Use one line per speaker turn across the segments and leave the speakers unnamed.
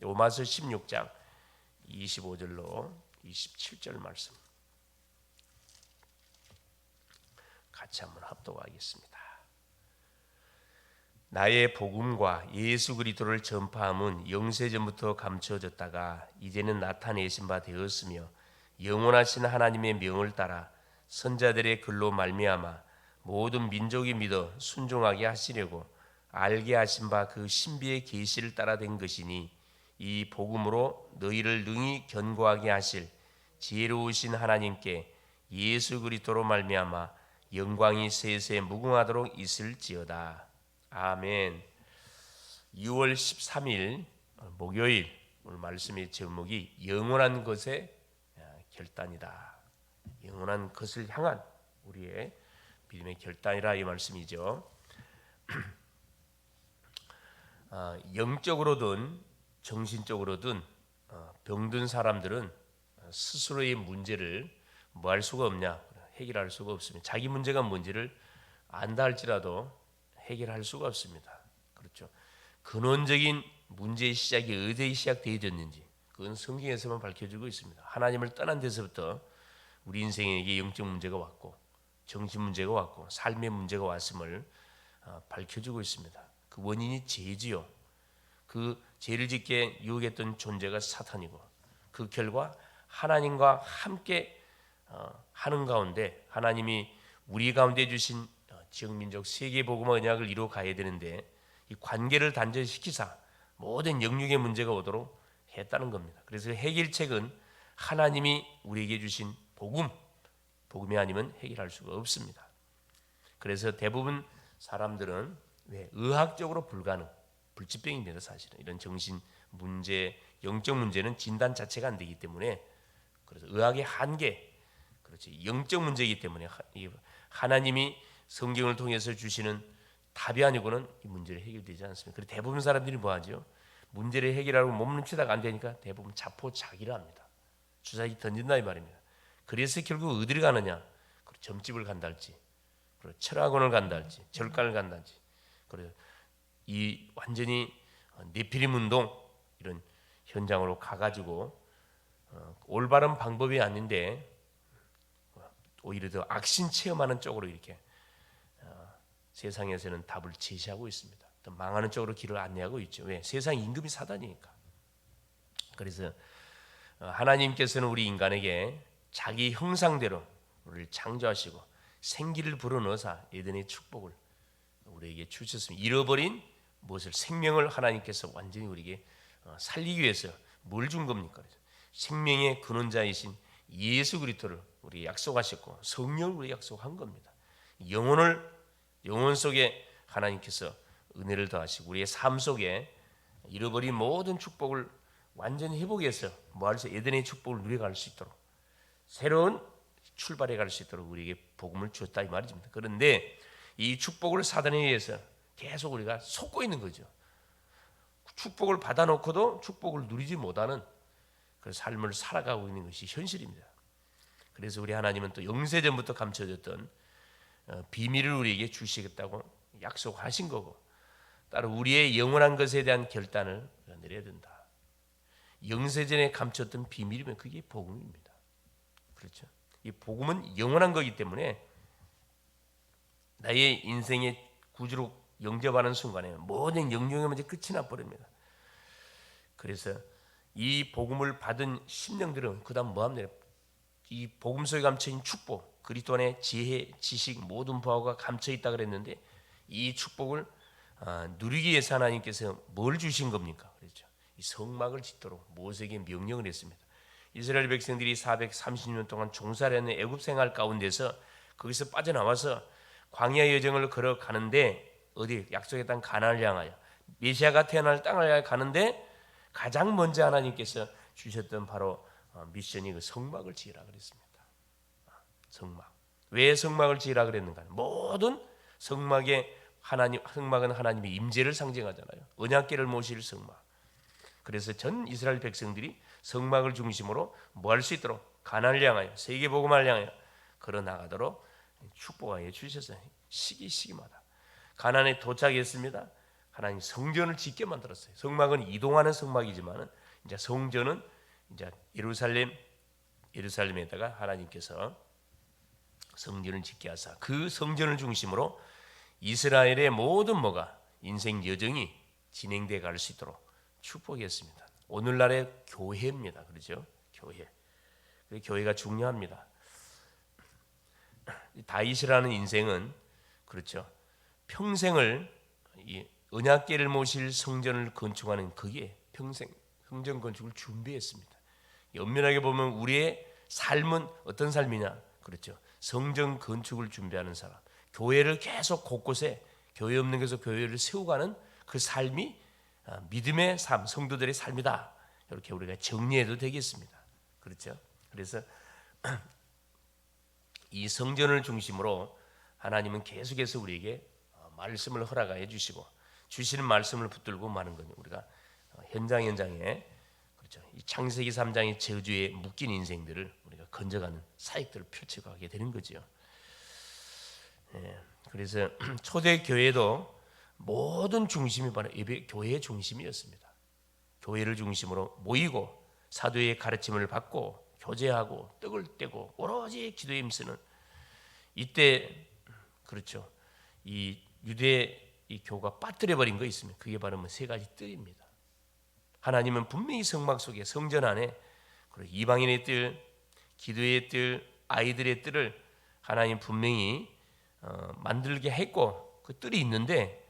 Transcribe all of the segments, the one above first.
로마서 16장 25절로 27절 말씀 같이 한번 합독하겠습니다. 나의 복음과 예수 그리스도를 전파함은 영세전부터 감추어졌다가 이제는 나타내신 바 되었으며 영원하신 하나님의 명을 따라 선자들의 글로 말미암아 모든 민족이 믿어 순종하게 하시려고 알게 하신 바 그 신비의 계시를 따라 된 것이니 이 복음으로 너희를 능히 견고하게 하실 지혜로우신 하나님께 예수 그리스도로 말미암아 영광이 세세 무궁하도록 있을지어다. 아멘. 6월 13일 목요일 오늘 말씀의 제목이 영원한 것의 결단이다. 영원한 것을 향한 우리의 믿음의 결단이라 이 말씀이죠. 영적으로든 정신적으로든 병든 사람들은 스스로의 문제를 뭐 할 수가 없냐? 해결할 수가 없습니다. 자기 문제가 뭔지를 안다 할지라도 해결할 수가 없습니다. 그렇죠. 근원적인 문제의 시작이 어디에 시작되어졌는지 그건 성경에서만 밝혀지고 있습니다. 하나님을 떠난 데서부터 우리 인생에게 영적 문제가 왔고 정신 문제가 왔고 삶의 문제가 왔음을 밝혀주고 있습니다. 그 원인이 죄지요. 그 죄를 짓게 유혹했던 존재가 사탄이고 그 결과 하나님과 함께 하는 가운데 하나님이 우리 가운데 주신 지역민족 세계복음화 언약을 이루어 가야 되는데 이 관계를 단절시키사 모든 영육의 문제가 오도록 했다는 겁니다. 그래서 해결책은 하나님이 우리에게 주신 복음이 아니면 해결할 수가 없습니다. 그래서 대부분 사람들은 의학적으로 불치병입니다. 사실은 이런 정신 문제, 영적 문제는 진단 자체가 안 되기 때문에 그래서 의학의 한계, 그렇지 영적 문제이기 때문에 하나님이 성경을 통해서 주시는 답이 아니고는 이 문제를 해결되지 않습니다. 그래서 대부분 사람들이 뭐하죠? 문제를 해결하고 몸을 치다가 안 되니까 대부분 자포자기를 합니다. 주사기 던진다 이 말입니다. 그래서 결국 어디를 가느냐? 점집을 간달지, 철학원을 간달지, 절간을 간달지. 그래서 이 완전히 네피림 운동 이런 현장으로 가가지고 올바른 방법이 아닌데 오히려 더 악신 체험하는 쪽으로 이렇게 세상에서는 답을 제시하고 있습니다. 더 망하는 쪽으로 길을 안내하고 있죠. 왜? 세상 임금이 사단이니까. 그래서 하나님께서는 우리 인간에게 자기 형상대로 우리를 창조하시고 생기를 불어넣어서 에덴의 축복을 우리에게 주셨습니다. 잃어버린 무엇을 생명을 하나님께서 완전히 우리에게 살리기 위해서 뭘 준 겁니까? 생명의 근원자이신 예수 그리스도를 우리에게 약속하셨고 성령을 우리에게 약속한 겁니다. 영혼 속에 하나님께서 은혜를 더하시고 우리의 삶 속에 잃어버린 모든 축복을 완전히 회복해서 뭐할수 에덴의 축복을 누려갈 수 있도록 새로운 출발해 갈 수 있도록 우리에게 복음을 주었다 이 말입니다. 그런데 이 축복을 사단에 의해서 계속 우리가 속고 있는 거죠. 축복을 받아놓고도 축복을 누리지 못하는 그 삶을 살아가고 있는 것이 현실입니다. 그래서 우리 하나님은 또 영세전부터 감춰졌던 비밀을 우리에게 주시겠다고 약속하신 거고 따로 우리의 영원한 것에 대한 결단을 내려야 된다. 영세전에 감췄던 비밀이면 그게 복음입니다. 그렇죠? 이 복음은 영원한 거기 때문에 나의 인생의 구주로 영접하는 순간에 모든 영역의 문제 끝이 나버립니다. 그래서 이 복음을 받은 심령들은 그 다음 뭐합니까? 이 복음 속에 감춰있는 축복, 그리스도 안에 지혜, 지식, 모든 부하가 감춰있다 그랬는데 이 축복을 누리기 위해서 하나님께서 뭘 주신 겁니까? 그렇죠. 이 성막을 짓도록 모세에게 명령을 했습니다. 이스라엘 백성들이 430년 동안 종살이하는 애굽 생활 가운데서 거기서 빠져나와서 광야 여정을 걸어가는데 어디 약속의 땅 가나안을 향하여 메시아가 태어날 땅을 향해 가는데 가장 먼저 하나님께서 주셨던 바로 미션이 그 성막을 지으라 그랬습니다. 성막. 왜 성막을 지으라 그랬는가? 모든 성막은 하나님의 임재를 상징하잖아요. 언약궤를 모실 성막. 그래서 전 이스라엘 백성들이 성막을 중심으로 뭐 할 수 있도록 가나안을 향하여 세계복음을 향하여 걸어나가도록 축복하여 주셨어요. 시기마다 가나안에 도착했습니다. 하나님 성전을 짓게 만들었어요. 성막은 이동하는 성막이지만은 이제 성전은 이제 예루살렘에다가 하나님께서 성전을 짓게 하사 그 성전을 중심으로 이스라엘의 모든 뭐가 인생 여정이 진행돼 갈 수 있도록 축복했습니다. 오늘날의 교회입니다. 그렇죠? 교회. 교회가 중요합니다. 다윗이라는 인생은 그렇죠. 평생을 이 언약궤를 모실 성전을 건축하는 그게 평생 성전 건축을 준비했습니다. 엄밀하게 보면 우리의 삶은 어떤 삶이냐? 그렇죠. 성전 건축을 준비하는 사람. 교회를 계속 곳곳에 교회 없는 곳에서 교회를 세워가는 그 삶이 믿음의 삶, 성도들의 삶이다. 이렇게 우리가 정리해도 되겠습니다. 그렇죠? 그래서 이 성전을 중심으로 하나님은 계속해서 우리에게 말씀을 허락해 주시고 주시는 말씀을 붙들고 마는 거죠. 우리가 현장에 그렇죠. 이 창세기 3장의 저주에 묶인 인생들을 우리가 건져가는 사역들을 펼쳐가게 되는 거죠. 그래서 초대 교회도 모든 중심이 바로 교회의 중심이었습니다. 교회를 중심으로 모이고 사도의 가르침을 받고 교제하고 떡을 떼고 오로지 기도에 힘쓰는 이때 그렇죠. 이 유대 이 교가 빠뜨려 버린 거 있으면 그게 바로 세 가지 뜰입니다. 하나님은 분명히 성막 속에 성전 안에 이방인의 뜰, 기도의 뜰, 아이들의 뜰을 하나님 분명히 만들게 했고 그 뜰이 있는데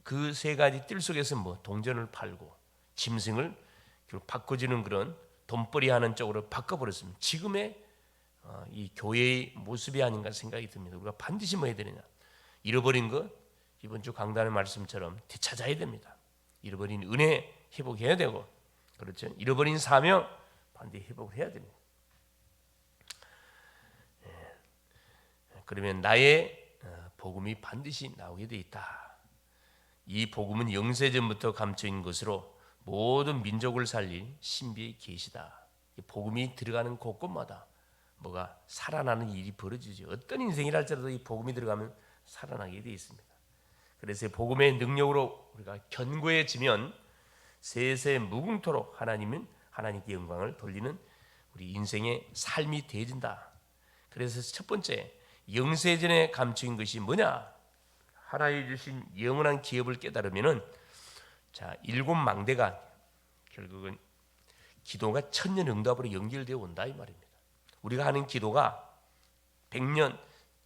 그 세 가지 뜰 속에서 뭐 동전을 팔고 짐승을 바꿔주는 그런 돈벌이 하는 쪽으로 바꿔버렸습니다. 지금의 이 교회의 모습이 아닌가 생각이 듭니다. 우리가 반드시 뭐 해야 되느냐? 잃어버린 것 이번 주 강단의 말씀처럼 되찾아야 됩니다. 잃어버린 은혜 회복해야 되고 그렇죠. 잃어버린 사명 반드시 회복을 해야 됩니다. 그러면 나의 복음이 반드시 나오게 돼 있다. 이 복음은 영세전부터 감춰진 것으로 모든 민족을 살릴 신비의 계시다. 이 복음이 들어가는 곳곳마다 뭐가 살아나는 일이 벌어지죠. 어떤 인생이라 할지라도 이 복음이 들어가면 살아나게 돼 있습니다. 그래서 복음의 능력으로 우리가 견고해지면 세세 무궁토록 하나님은 하나님께 영광을 돌리는 우리 인생의 삶이 되어진다. 그래서 첫 번째 영세전에 감추인 것이 뭐냐? 하나님 주신 영원한 기업을 깨달으면은 자 7망대가 결국은 기도가 천년 응답으로 연결되어 온다 이 말입니다. 우리가 하는 기도가 100년,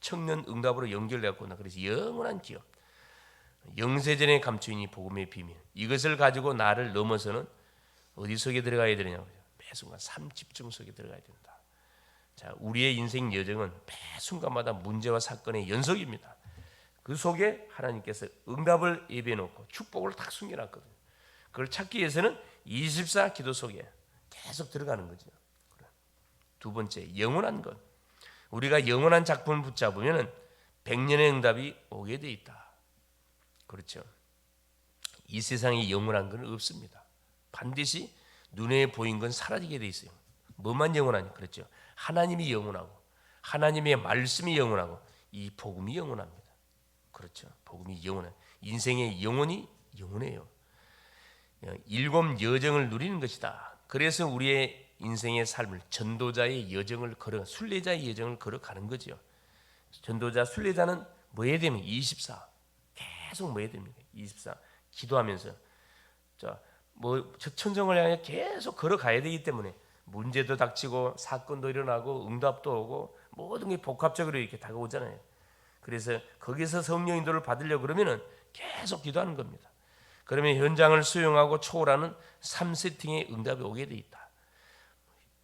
1000년 응답으로 연결되었고 그래서 영원한 기업, 영세전에 감추인 이 복음의 비밀 이것을 가지고 나를 넘어서는 어디 속에 들어가야 되느냐? 매 순간 삶 집중 속에 들어가야 된다. 자, 우리의 인생 여정은 매 순간마다 문제와 사건의 연속입니다. 그 속에 하나님께서 응답을 예비해 놓고 축복을 딱 숨겨놨거든요. 그걸 찾기 위해서는 24 기도 속에 계속 들어가는 거죠. 두 번째, 영원한 것. 우리가 영원한 작품을 붙잡으면 100년의 응답이 오게 돼 있다. 그렇죠. 이 세상에 영원한 건 없습니다. 반드시 눈에 보인 건 사라지게 돼 있어요. 뭐만 영원하냐? 그렇죠. 하나님이 영원하고 하나님의 말씀이 영원하고 이 복음이 영원합니다. 그렇죠. 복음이 영원해. 인생의 영혼이 영원해요. 7 여정을 누리는 것이다. 그래서 우리의 인생의 삶을 전도자의 여정을 걸어 순례자의 여정을 걸어가는 거죠. 전도자 순례자는 뭐 해야 되면 24 계속 뭐 해야 됩니까? 24 기도하면서 뭐 천정을 향해 계속 걸어가야 되기 때문에 문제도 닥치고 사건도 일어나고 응답도 오고 모든 게 복합적으로 이렇게 다가오잖아요. 그래서 거기서 성령 인도를 받으려고 그러면은 계속 기도하는 겁니다. 그러면 현장을 수용하고 초월하는 3세팅의 응답이 오게 돼 있다.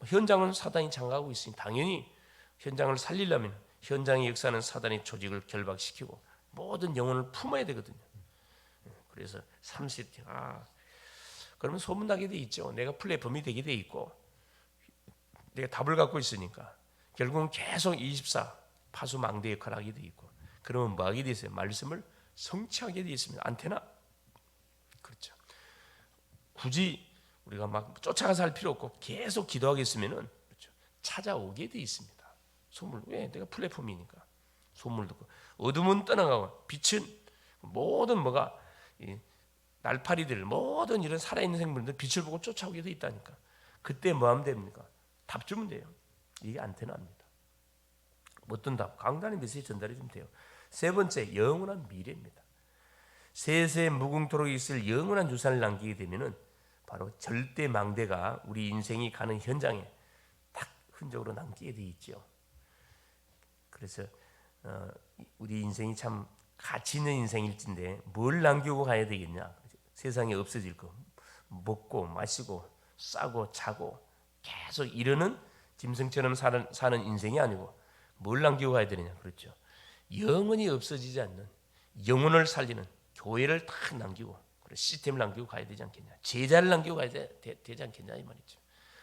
현장은 사단이 장악하고 있으니 당연히 현장을 살리려면 현장의 역사는 사단의 조직을 결박시키고 모든 영혼을 품어야 되거든요. 그래서 3세팅 그러면 소문나게 돼 있죠. 내가 플랫폼이 되게 돼 있고 내가 답을 갖고 있으니까 결국은 계속 24 파수망대 역할을 하게 돼 있고 그러면 뭐 하게 돼 있어요? 말씀을 성취하게 돼 있습니다. 안테나. 그렇죠. 굳이 우리가 막 쫓아가서 할 필요 없고 계속 기도하겠으면은 그렇죠. 찾아오게 돼 있습니다. 소문 왜? 내가 플랫폼이니까 소문을 듣고 어둠은 떠나가고 빛은 모든 뭐가 이 날파리들 모든 이런 살아있는 생물들 빛을 보고 쫓아오게 돼 있다니까. 그때 뭐 하면 됩니까? 답 주면 돼요. 이게 안테나입니다. 어떤 답? 강단의 메시지 전달해 주면 돼요. 세 번째, 영원한 미래입니다. 세세 무궁토록 있을 영원한 유산을 남기게 되면은 바로 절대 망대가 우리 인생이 가는 현장에 딱 흔적으로 남게 돼 있죠. 그래서 우리 인생이 참 가치 있는 인생일진데 뭘 남기고 가야 되겠냐? 세상에 없어질 거, 먹고 마시고 싸고 자고 계속 이러는 짐승처럼 사는 인생이 아니고 뭘 남기고 가야 되느냐? 그렇죠. 영원히 없어지지 않는 영혼을 살리는 교회를 딱 남기고 시스템을 남기고 가야 되지 않겠냐? 제자를 남기고 가야 되지 않겠냐 이 말이죠.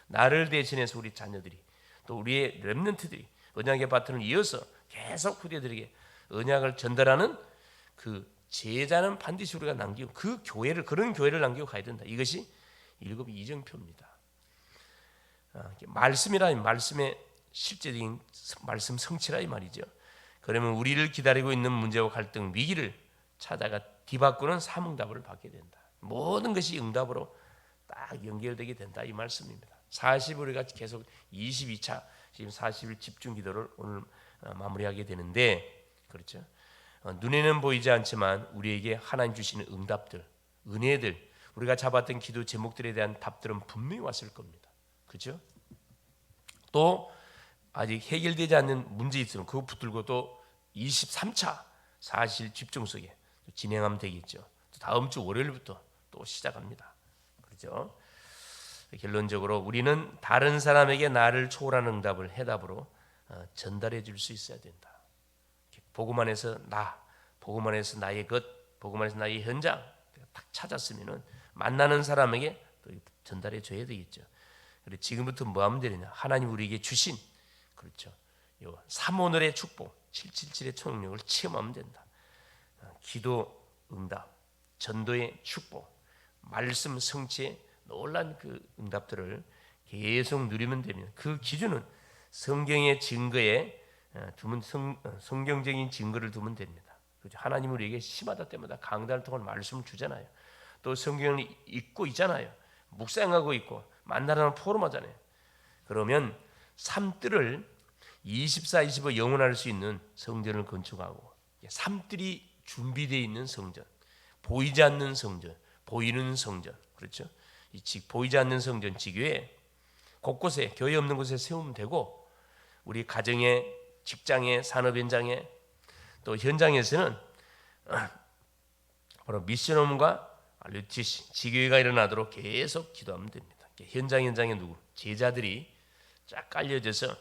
나를 대신해서 우리 자녀들이 또 우리의 렘넌트들이 언약의 바톤을 이어서 계속 후대들에게 언약을 전달하는 그 제자는 반드시 우리가 남기고 그 교회를 그런 교회를 남기고 가야 된다. 이것이 일곱 이정표입니다. 말씀이라는 말씀의 실제적인 말씀 성취라 이 말이죠. 그러면 우리를 기다리고 있는 문제와 갈등 위기를 찾아가 뒤바꾸는 삼응답을 받게 된다. 모든 것이 응답으로 딱 연결되게 된다 이 말씀입니다. 40 우리가 계속 22차 지금 40일 집중 기도를 오늘 마무리하게 되는데 그렇죠. 눈에는 보이지 않지만 우리에게 하나님 주시는 응답들, 은혜들, 우리가 잡았던 기도 제목들에 대한 답들은 분명히 왔을 겁니다. 그렇죠? 또 아직 해결되지 않는 문제 있으면 그거 붙들고 또 23차 사실 집중 속에 진행하면 되겠죠. 다음 주 월요일부터 또 시작합니다. 그렇죠? 결론적으로 우리는 다른 사람에게 나를 초월하는 응답을 해답으로 전달해 줄 수 있어야 된다. 복음 안에서 복음 안에서 나의 것, 복음 안에서 나의 현장 딱 찾았으면은 만나는 사람에게 또 전달해 줘야 되겠죠. 그리고 지금부터 뭐 하면 되느냐? 하나님 우리에게 주신 그렇죠. 요 3오늘의 축복, 777의 초능력을 체험하면 된다. 기도 응답, 전도의 축복, 말씀 성취의 놀란 그 응답들을 계속 누리면 됩니다. 그 기준은 성경의 증거에 두면 성경적인 증거를 두면 됩니다. 그렇죠? 하나님은 우리에게 시마다 때마다 강단을 통한 말씀을 주잖아요. 또 성경을 읽고 있잖아요. 묵상하고 있고 만나는 포럼하잖아요. 그러면 삶들을 24, 25 영원할 수 있는 성전을 건축하고 삶들이 준비되어 있는 성전, 보이지 않는 성전, 보이는 성전, 그렇죠? 보이지 않는 성전 지교에 곳곳에 교회 없는 곳에 세우면 되고 우리 가정에, 직장에, 산업 현장에 또 현장에서는 바로 미션홈과 르티시 지교회가 일어나도록 계속 기도하면 됩니다. 현장에 누구? 제자들이 쫙 깔려져서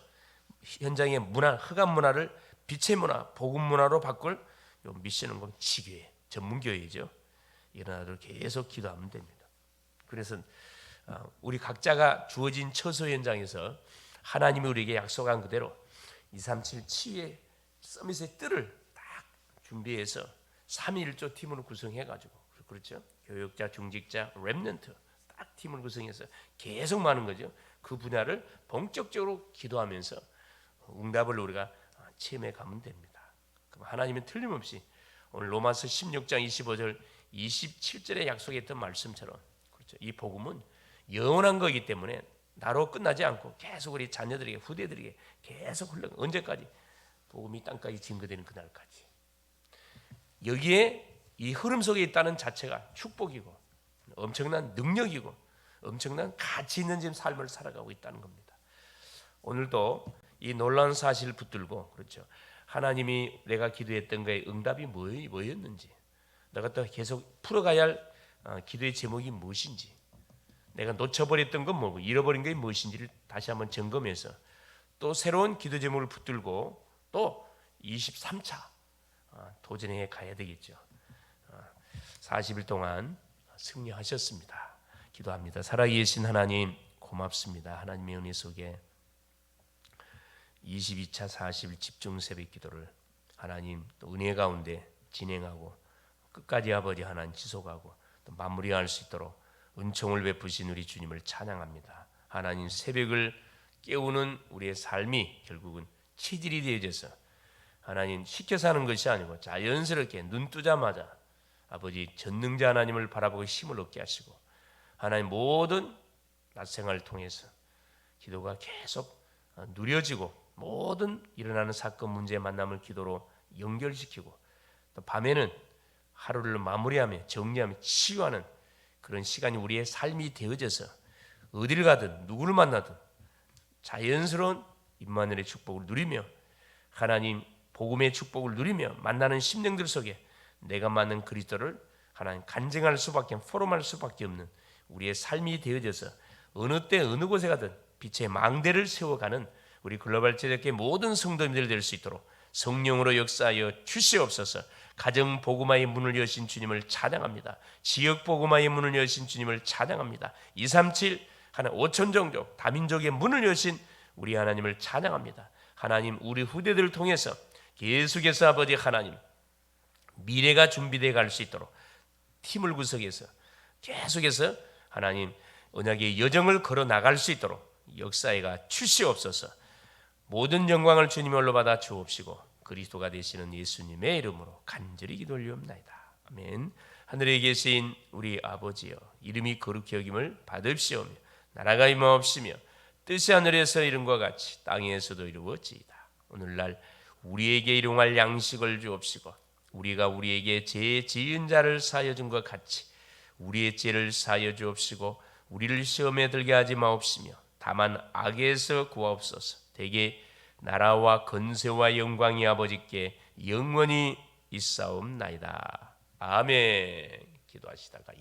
현장의 문화, 흑암 문화를 빛의 문화, 복음 문화로 바꿀 요 미션홈과 지교회, 전문교회죠. 일어나도록 계속 기도하면 됩니다. 그래서 우리 각자가 주어진 처소 현장에서 하나님이 우리에게 약속한 그대로 237 치유의 서밋의 뜰을 딱 준비해서 3.1조 팀으로 구성해가지고 그렇죠. 교육자, 중직자, 렘넌트 딱 팀을 구성해서 계속 많은 거죠. 그 분야를 본격적으로 기도하면서 응답을 우리가 체험해 가면 됩니다. 그럼 하나님은 틀림없이 오늘 로마서 16장 25절 27절에 약속했던 말씀처럼 그렇죠. 이 복음은 영원한 거기 때문에 나로 끝나지 않고 계속 우리 자녀들에게 후대들에게 계속 흘러 언제까지 복음이 땅까지 증거되는 그날까지 여기에 이 흐름 속에 있다는 자체가 축복이고 엄청난 능력이고 엄청난 가치 있는 지금 삶을 살아가고 있다는 겁니다. 오늘도 이 놀라운 사실을 붙들고 그렇죠. 하나님이 내가 기도했던 거에 응답이 뭐였는지 내가 또 계속 풀어가야 할 기도의 제목이 무엇인지 내가 놓쳐버렸던 건 뭐고 잃어버린 게 무엇인지를 다시 한번 점검해서 또 새로운 기도 제목을 붙들고 또 23차 도전해 가야 되겠죠. 40일 동안 승리하셨습니다. 기도합니다. 살아계신 하나님 고맙습니다. 하나님의 은혜 속에 22차 40일 집중 새벽 기도를 하나님 또 은혜 가운데 진행하고 끝까지 아버지 하나님 지속하고 또 마무리할 수 있도록 은총을 베푸신 우리 주님을 찬양합니다. 하나님 새벽을 깨우는 우리의 삶이 결국은 체질이 되어져서 하나님 시켜서 하는 것이 아니고 자연스럽게 눈 뜨자마자 아버지 전능자 하나님을 바라보고 힘을 얻게 하시고 하나님 모든 낮 생활을 통해서 기도가 계속 누려지고 모든 일어나는 사건 문제의 만남을 기도로 연결시키고 또 밤에는 하루를 마무리하며 정리하며 치유하는 그런 시간이 우리의 삶이 되어져서 어디를 가든 누구를 만나든 자연스러운 임마누엘의 축복을 누리며 하나님 복음의 축복을 누리며 만나는 심령들 속에 내가 맞는 그리스도를 하나님 간증할 수밖에 포럼할 수밖에 없는 우리의 삶이 되어져서 어느 때 어느 곳에 가든 빛의 망대를 세워가는 우리 글로벌 제작계 모든 성도님들 될 수 있도록 성령으로 역사하여 주시옵소서. 가정 복음화의 문을 여신 주님을 찬양합니다. 지역 복음화의 문을 여신 주님을 찬양합니다. 237 하나 5천 종족 다민족의 문을 여신 우리 하나님을 찬양합니다. 하나님 우리 후대들을 통해서 계속해서 아버지 하나님 미래가 준비되어 갈 수 있도록 팀을 구성해서 계속해서 하나님 언약의 여정을 걸어 나갈 수 있도록 역사에가 주시옵소서. 모든 영광을 주님 홀로 받아 주옵시고 그리스도가 되시는 예수님의 이름으로 간절히 기도 올리옵나이다. 아멘. 하늘에 계신 우리 아버지여 이름이 거룩히 여김을 받으시오며 나라가 임하옵시며 뜻이 하늘에서 이룬과 같이 땅에서도 이루어지이다. 오늘날 우리에게 일용할 양식을 주옵시고 우리가 우리에게 죄 지은 자를 사하여 준 것 같이 우리의 죄를 사하여 주옵시고 우리를 시험에 들게 하지 마옵시며 다만 악에서 구하옵소서. 대개 나라와 건세와 영광이 아버지께 영원히 있사옵나이다. 아멘. 기도하시다가